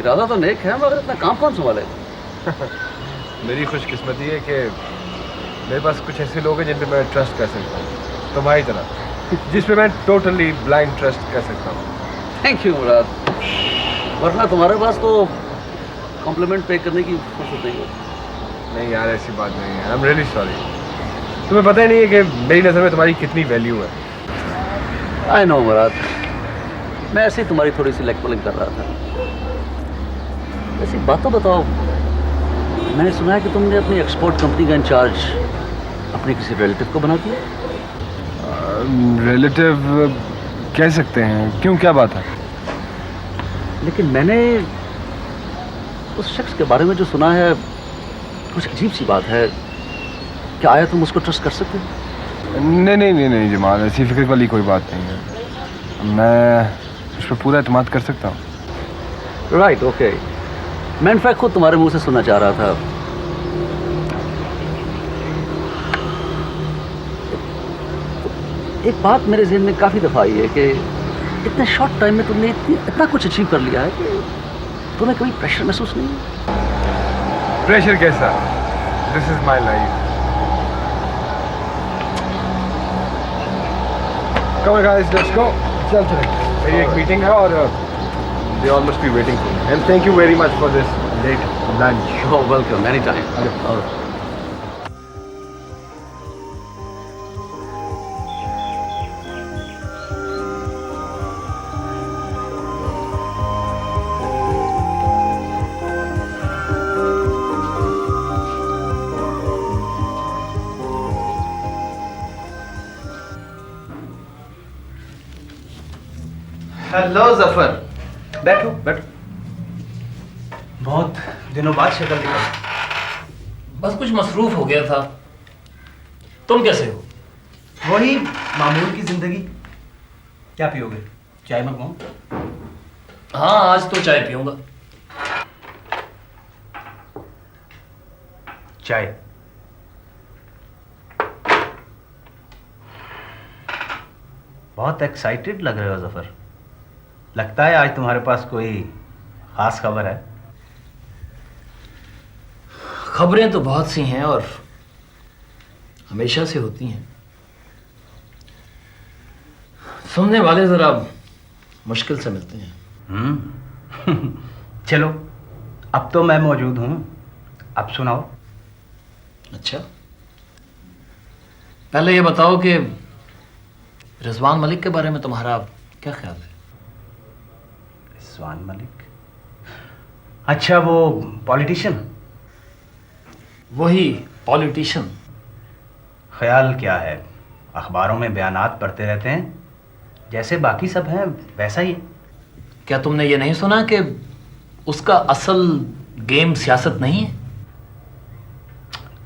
इरादा तो नेक है मगर इतना काम कौन संभाले? मेरी खुशकिस्मती है कि मेरे पास कुछ ऐसे लोग हैं जिन पे मैं ट्रस्ट कर सकता हूँ, तुम्हारी तरह, जिस पे मैं टोटली ब्लाइंड ट्रस्ट कर सकता हूँ। थैंक यू मुराद, वरना तुम्हारे पास तो कॉम्प्लीमेंट पे करने की फुर्सत नहीं होती। नहीं यार, ऐसी बात नहीं है। I am really sorry. तुम्हें पता ही नहीं है कि मेरी नज़र में तुम्हारी कितनी वैल्यू है। आई नो मुराद, मैं ऐसे ही तुम्हारी थोड़ी सी लेग पुलिंग कर रहा था। ऐसी बात तो बताओ, मैंने सुना है कि तुमने अपनी एक्सपोर्ट कंपनी का इंचार्ज अपने किसी रिलेटिव को बना दिया। रिलेटिव कह सकते हैं, क्यों, क्या बात है? लेकिन मैंने उस शख्स के बारे में जो सुना है कुछ अजीब सी बात है। क्या आया तुम उसको ट्रस्ट कर सकते हो? नहीं जमाल, ऐसी फिक्र वाली कोई बात नहीं है। मैं उस पर पूरा एतमाद कर सकता हूँ। Right, okay. मैं इनफैक्ट खुद तुम्हारे मुंह से सुनना चाह रहा था। एक बात मेरे ज़हन में काफ़ी दफ़ा आई है कि इतने शॉर्ट टाइम में तुमने इतना कुछ अचीव कर लिया है कि तुम्हें कभी प्रेशर महसूस नहीं है? प्रेशर कैसा? This is my life. Come on guys, let's go. चल मेरी एक मीटिंग है और they all must be waiting for me. And thank you very much for this late lunch. You are welcome, any time. Hello Zafar, बैठो बैठो। बहुत दिनों बाद शक्ल दिखाई। बस कुछ मसरूफ हो गया था। तुम कैसे हो? वही मामूल की जिंदगी। क्या पियोगे, चाय मंगवाऊं? हाँ, आज तो चाय पीऊंगा। चाय। बहुत एक्साइटेड लग रहे हो जफर। लगता है आज तुम्हारे पास कोई खास खबर है। खबरें तो बहुत सी हैं और हमेशा से होती हैं। सुनने वाले जरा मुश्किल से मिलते हैं। चलो, अब तो मैं मौजूद हूं, अब सुनाओ। अच्छा, पहले ये बताओ कि रिजवान मलिक के बारे में तुम्हारा क्या ख्याल है? रिजवान मलिक? अच्छा, वो पॉलिटिशियन। वही पॉलिटिशियन। ख्याल क्या है, अखबारों में बयानात पढ़ते रहते हैं, जैसे बाकी सब हैं वैसा ही है। क्या तुमने ये नहीं सुना कि उसका असल गेम सियासत नहीं है?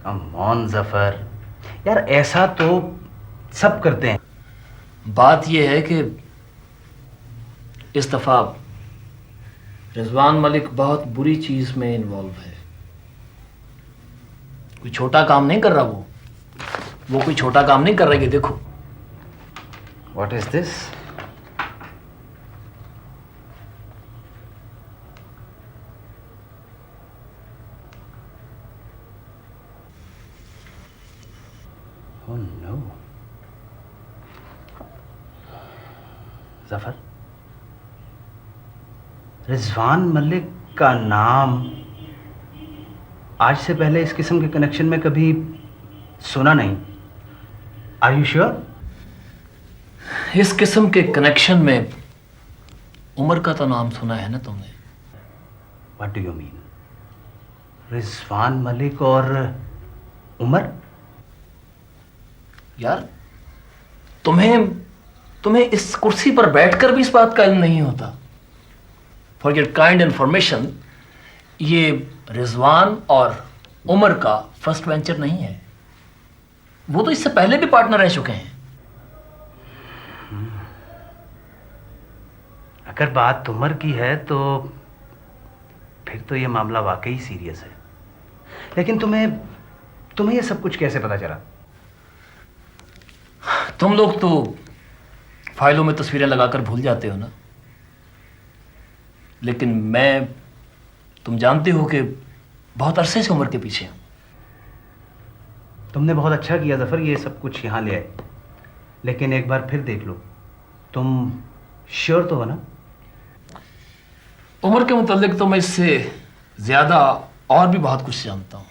कम ऑन जफर, यार ऐसा तो सब करते हैं। बात यह है कि इस दफा रिजवान मलिक बहुत बुरी चीज में इन्वॉल्व है। कोई छोटा काम नहीं कर रहा वो कोई छोटा काम नहीं कर रहा। ये देखो। What is this? Oh no. Zafar, Rizwan Malik का नाम आज से पहले इस किस्म के कनेक्शन में कभी सुना नहीं। Are you sure? इस किस्म के कनेक्शन में उमर का तो नाम सुना है ना तुमने? What do you mean? Rizwan Malik और उमर? यार, तुम्हें इस कुर्सी पर बैठकर भी इस बात का इल्म नहीं होता। फॉर योर काइंड इंफॉर्मेशन, ये रिजवान और उमर का फर्स्ट वेंचर नहीं है। वो तो इससे पहले भी पार्टनर रह चुके हैं। अगर बात उमर की है तो फिर तो ये मामला वाकई सीरियस है। लेकिन तुम्हें ये सब कुछ कैसे पता चला? तुम लोग तो फाइलों में तस्वीरें लगाकर भूल जाते हो ना, लेकिन मैं तुम जानते हो कि बहुत अरसे से उमर के पीछे हूं। तुमने बहुत अच्छा किया जफर ये सब कुछ यहाँ ले आए, लेकिन एक बार फिर देख लो, तुम श्योर तो हो ना? उमर के मुतालिक तो मैं इससे ज़्यादा और भी बहुत कुछ जानता हूँ।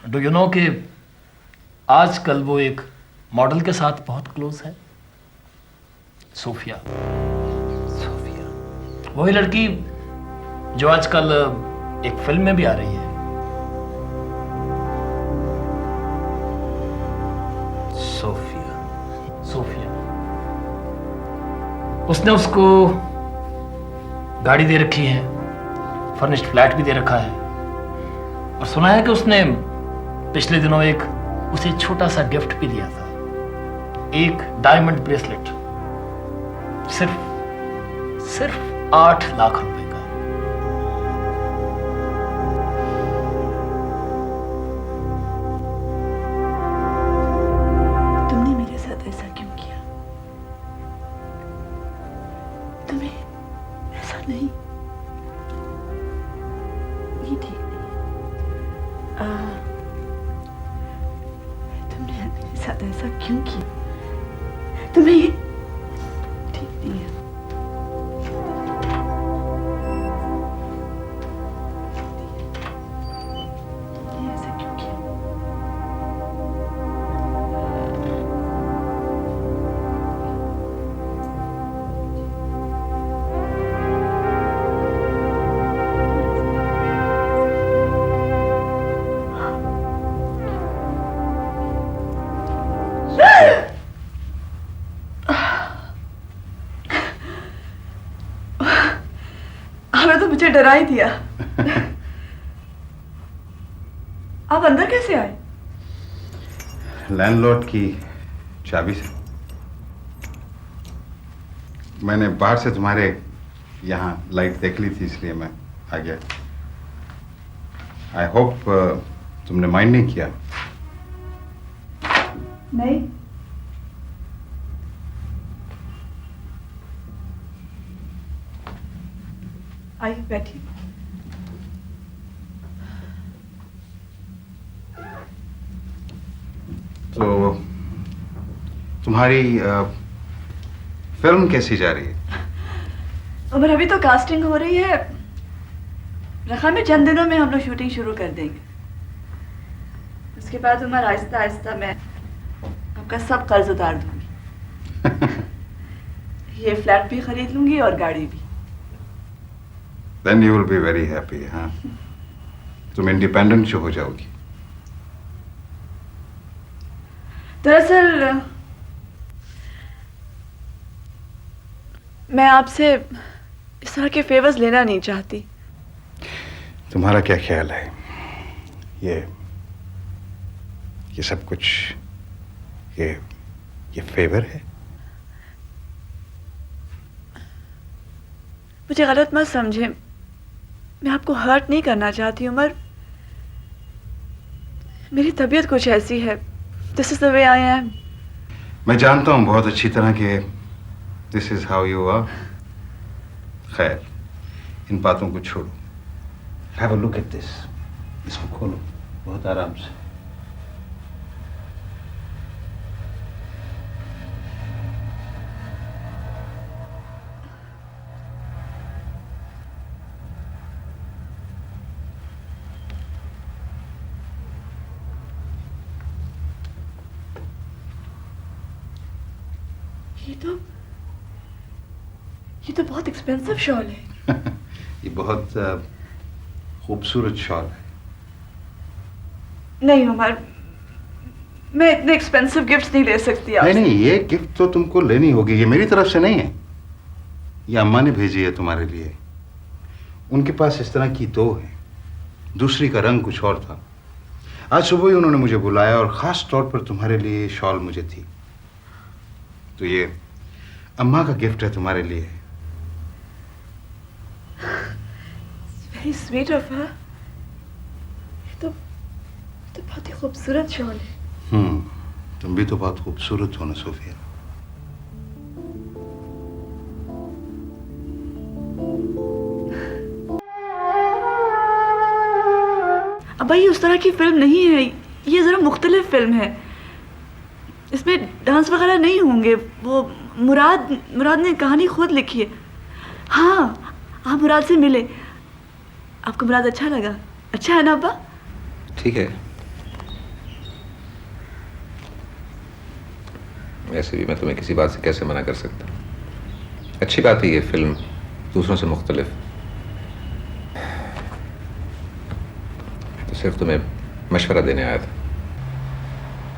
डू यू नो कि आजकल वो एक मॉडल के साथ बहुत क्लोज है, सोफिया। सोफिया वही लड़की जो आजकल एक फिल्म में भी आ रही है। सोफिया। सोफिया उसने उसको गाड़ी दे रखी है, फर्निश्ड फ्लैट भी दे रखा है, और सुना है कि उसने पिछले दिनों एक उसे छोटा सा गिफ्ट भी दिया था, एक डायमंड ब्रेसलेट, सिर्फ 8 लाख रुपए का। तुमने मेरे साथ ऐसा क्यों किया? तुम्हें ऐसा नहीं, ये ठीक नहीं। तुमने मेरे साथ ऐसा क्यों किया? तुम्हें ये ठीक नहीं है। तुमने ऐसा क्यों किया? आपने तो मुझे डरा ही दिया। आप अंदर कैसे आए? लैंडलॉर्ड की चाबी से। मैंने बाहर से तुम्हारे यहाँ लाइट देख ली थी, इसलिए मैं आ गया। आई होप तुमने माइंड नहीं किया। नहीं। आइए बैठिए। तो तुम्हारी फिल्म कैसी जा रही है? उमर, अभी तो कास्टिंग हो रही है। रखा में चंद दिनों में हम लोग शूटिंग शुरू कर देंगे। उसके बाद उमर आहिस्ता आहिस्ता मैं आपका सब कर्ज उतार दूंगी। ये फ्लैट भी खरीद लूंगी और गाड़ी भी। Then you will be very happy, हाँ? तुम इंडिपेंडेंट जो हो जाओगी। दरअसल मैं आपसे इस तरह के फेवर्स लेना नहीं चाहती। तुम्हारा क्या ख्याल है? ये सब कुछ ये फेवर है? मुझे गलत मत समझे, मैं आपको हर्ट नहीं करना चाहती उमर। मेरी तबीयत कुछ ऐसी है। This is the way I am. मैं जानता हूँ बहुत अच्छी तरह के this is how you are. खैर, इन बातों को छोड़ो। Have a look at this. इसको खोलो बहुत आराम से। ये तो बहुत एक्सपेंसिव शॉल है। ये बहुत खूबसूरत शॉल है। नहीं उमर, मैं इतने एक्सपेंसिव गिफ्ट्स नहीं ले सकती आपसे। नहीं, ये गिफ्ट तो तुमको लेनी होगी। ये मेरी तरफ से नहीं है, ये अम्मा ने भेजी है तुम्हारे लिए। उनके पास इस तरह की दो है, दूसरी का रंग कुछ और था। आज सुबह ही उन्होंने मुझे बुलाया और ख़ास तौर पर तुम्हारे लिए शॉल मुझे थी। तो ये अम्मा का गिफ्ट है तुम्हारे लिए। Very sweet of her. ये तो बहुत ही खूबसूरत शॉल है। तुम भी तो बहुत खूबसूरत हो ना सोफिया। अब्बा ये उस तरह की फिल्म नहीं है, ये ज़रा मुख्तलिफ फिल्म है। इसमें डांस वगैरह नहीं होंगे। वो मुराद ने कहानी खुद लिखी है। हाँ, आप मुराद से मिले, आपको मुराद अच्छा लगा? अच्छा है ना अब्बा? ठीक है, वैसे भी मैं तुम्हें किसी बात से कैसे मना कर सकता। अच्छी बात है ये फिल्म दूसरों से मुख्तलिफ। तो सिर्फ तुम्हें मशवरा देने आया था।